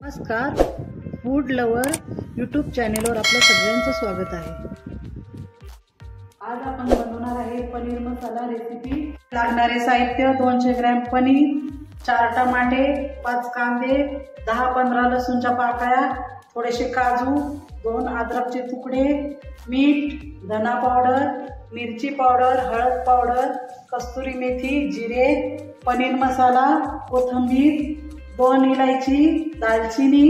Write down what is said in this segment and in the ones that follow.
नमस्कार, food lover YouTube चॅनेलवर आपल्या सगळ्यांचं स्वागत आहे। आज आपण बनवणार आहे पनीर मसाला रेसिपी। लागणारे साहित्य 200 ग्रॅम पनीर, 4 टमाटे, 5 कांदे, 10-15 लसूणच्या पाकळ्या, थोडेसे काजू, 2 अद्रकचे तुकडे, मीठ, धना पावडर, मिरची पावडर, हळद पावडर, कस्तुरी मेथी, जिरे, पनीर मसाला, कोथिंबीर, 2 इलायची, दालचिनी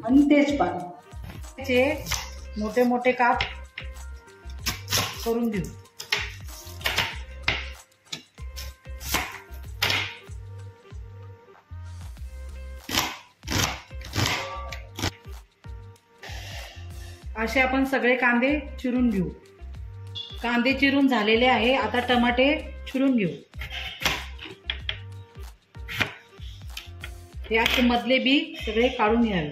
आणि तेजपात। याचे मोठे मोठे काप करून घेऊ। असे आपण सगळे कांदे चिरून घेऊ। कांदे चिरून झालेले आहे। आता टमाटे चिरून घेऊ। याचे मधले बी सगळे काढून घ्यावे।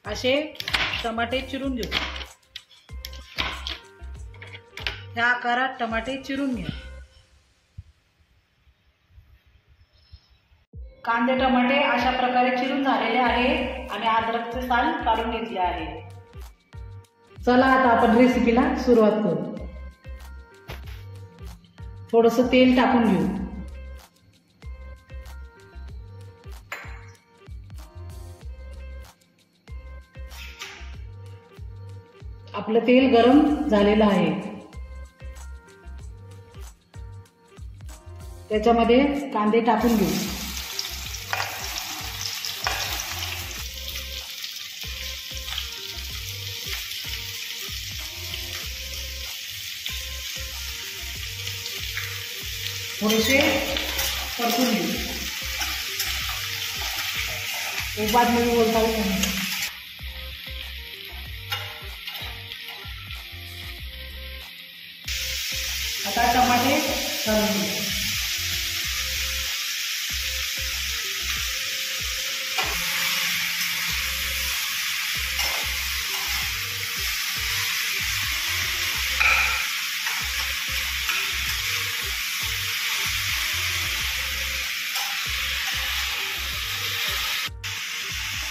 असे टमाटे चिरून घेऊ। ह्या आकारात टमाटे चिरून घ्या। कांदे टमाटे अशा प्रकारे चिरून झालेले आहे आणि अद्रकचे साल काढून घेतले आहे। चला आता आपण रेसिपीला सुरुवात करू। थोडंसं तेल टाकून घेऊ। आपलं तेल गरम झालेलं आहे। त्याच्यामध्ये कांदे टाकून घेऊ। थोडेसे परतून घेऊ। एक बात मी बोलता हूँ। आता टमाटे तळून घेऊ।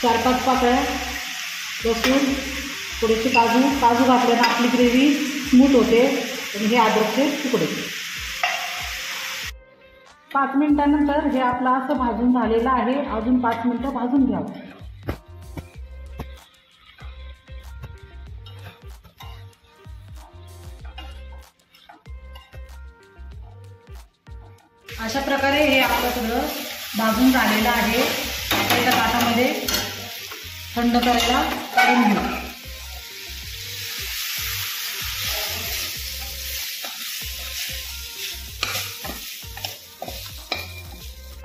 चार 5 पाकळ्या लसूण, थोडेसे काजू घातल्याने आपली ग्रेव्ही स्मूथ होते। आणि हे अद्रकचे तुकडे 5 मिनिटांनंतर हे आपलं असं भाजून झालेलं आहे। अजून 5 मिनिटं भाजून घ्यावं। अशा प्रकारे हे आपलं सगळं भाजून झालेलं आहे। आता एका ताटामध्ये थंड करायला काढून घेऊ।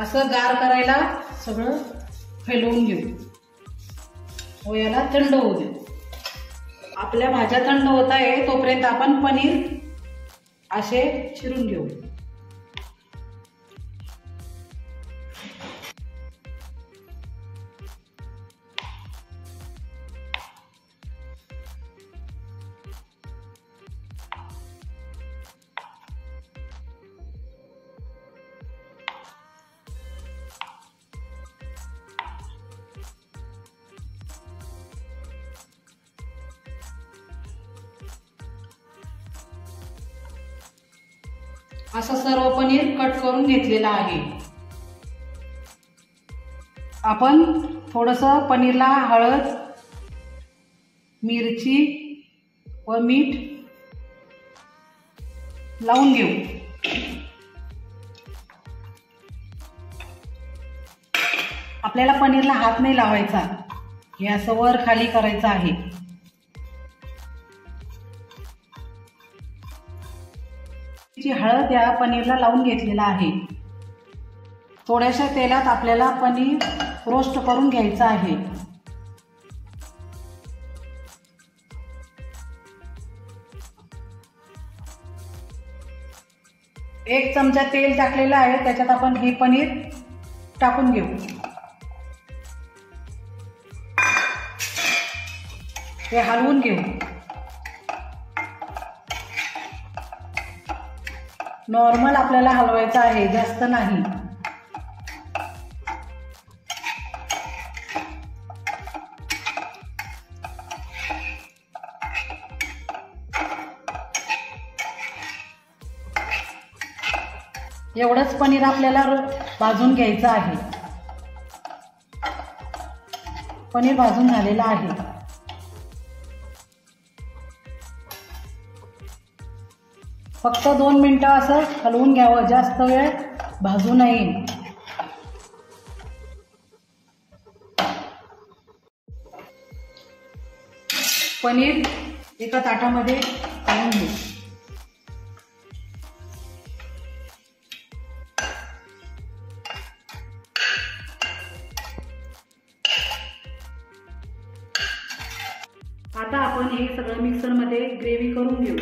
असं गार करायला सगळं फैलवून घेऊ व याला थंड होऊ दे। आपल्या भाज्या थंड होत आहे तोपर्यंत आपण पनीर असे चिरून घेऊ। असं सर्व पनीर कट करून घेतलेलं आहे। आपण थोडंसं पनीरला हळद, मिरची व मीठ लावून घेऊ। आपल्याला पनीरला हात नाही लावायचा, हे असं वर खाली करायचं आहे। हळद या पनीरला लावून घेतलेला आहे। थोड्याशा तेलात आपल्याला पनीर रोस्ट करून घ्यायचं आहे। 1 चमचा तेल टाकलेलं आहे, त्याच्यात आपण हे पनीर टाकून घेऊ। हे हलवून घेऊ. नॉर्मल आपल्याला हलवायचं आहे, जास्त नाही. एवढंच पनीर आपल्याला भाजून घ्यायचं आहे. पनीर भाजून झालेलं आहे. फक्त 2 मिनिटं असं हलवून घ्यावं, जास्त वेळ भाजू नये. पनीर एका ताटामध्ये काढून घेऊ. आता आपण हे सगळं मिक्सरमध्ये ग्रेव्ही करून घेऊ.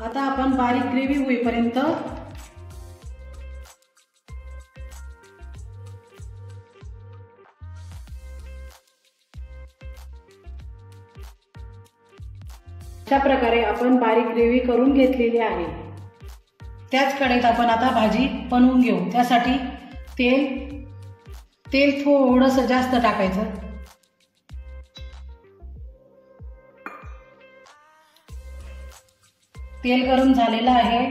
आता आपण बारीक ग्रेव्ही होईपर्यंत अशा प्रकारे आपण बारीक ग्रेव्ही करून घेतलेली आहे. त्याच कढईत आपण आता भाजी बनवून घेऊ. त्यासाठी तेल थोडंसं जास्त टाकायचं. तेल गरम झालेलं आहे.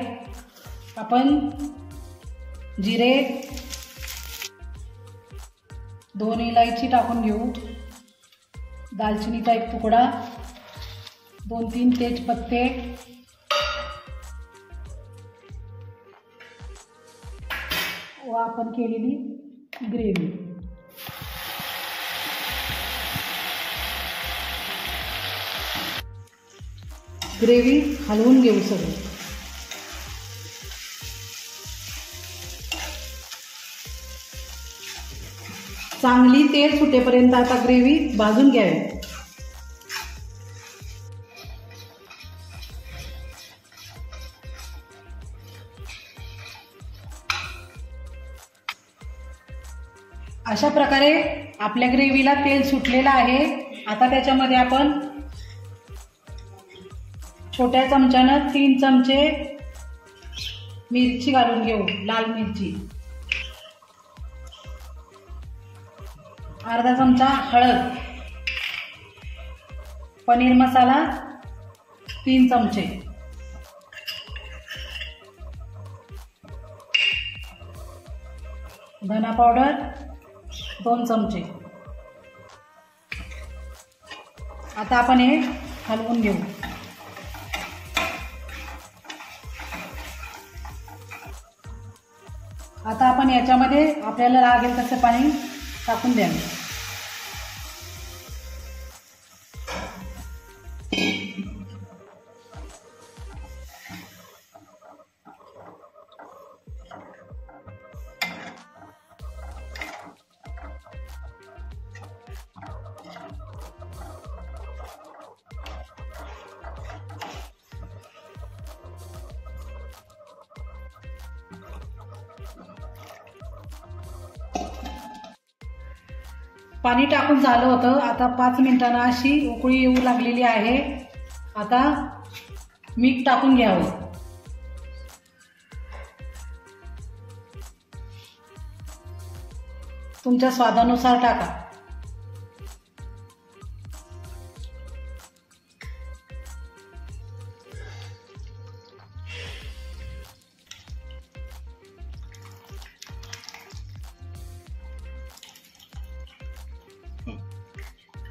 आपण जिरे, 2 इलायची टाकून घेऊ. दालचिनीचा 1 तुकडा, 2-3 तेजपत्ते, व आपण केलेली ग्रेव्ही. ग्रेव्ही हलवून घेऊ सगळं. चांगली तेल सुटेपर्यंत आता ग्रेव्ही भाजून घ्यावी. अशा प्रकारे आपल्या ग्रेव्हीला तेल सुटलेलं आहे. आता त्याच्यामध्ये आपण छोट्या चमच्यानं 3 चमचे मिरची घालून घेऊ. लाल मिरची, अर्धा चमचा हळद, पनीर मसाला 3 चमचे, धना पावडर 2 चमचे. आता आपण हे हलवून घेऊ. आता आपण याच्यामध्ये आपल्याला लागेल तसं पाणी टाकून द्यावे. पाणी टाकून झालं होतं. आता 5 मिनिटांना अशी उकळी येऊ लागलेली आहे. आता मीठ टाकून घ्यावं. तुमच्या स्वादानुसार टाका.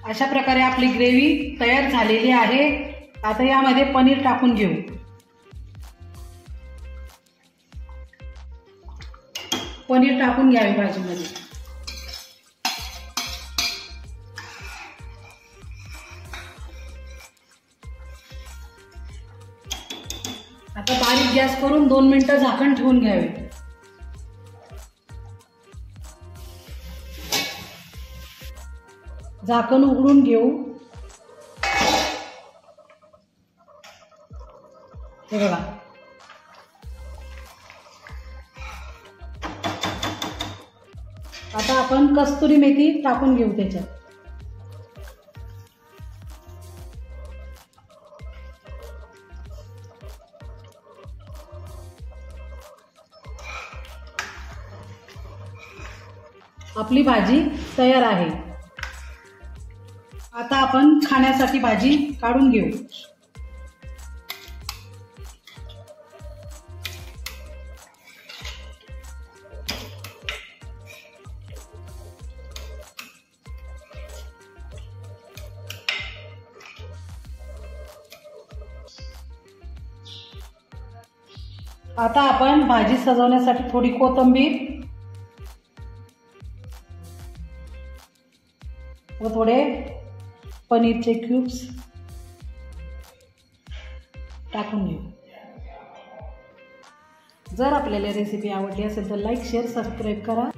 अशा प्रकारे आपली ग्रेव्ही तयार झालेली आहे. आता यामध्ये पनीर टाकून घेऊ. पनीर टाकून घ्यावे भाजीमध्ये. आता बारीक गॅस करून 2 मिनिटं झाकण ठेवून घ्यावे. झाकण उघडून घेऊ. हे बघा, आता आपण कस्तुरी मेथी टाकून घेऊ त्याच्यात. आपली भाजी तयार आहे. आता आपण खाण्यासाठी भाजी काढून घेऊ. आता आपण भाजी सजवण्यासाठी थोडी कोथिंबीर व थोडे पनीरचे क्यूब्स टाकून घेऊ. जर आपल्याला रेसिपी आवडली असेल तर लाईक, शेअर, सबस्क्राईब करा.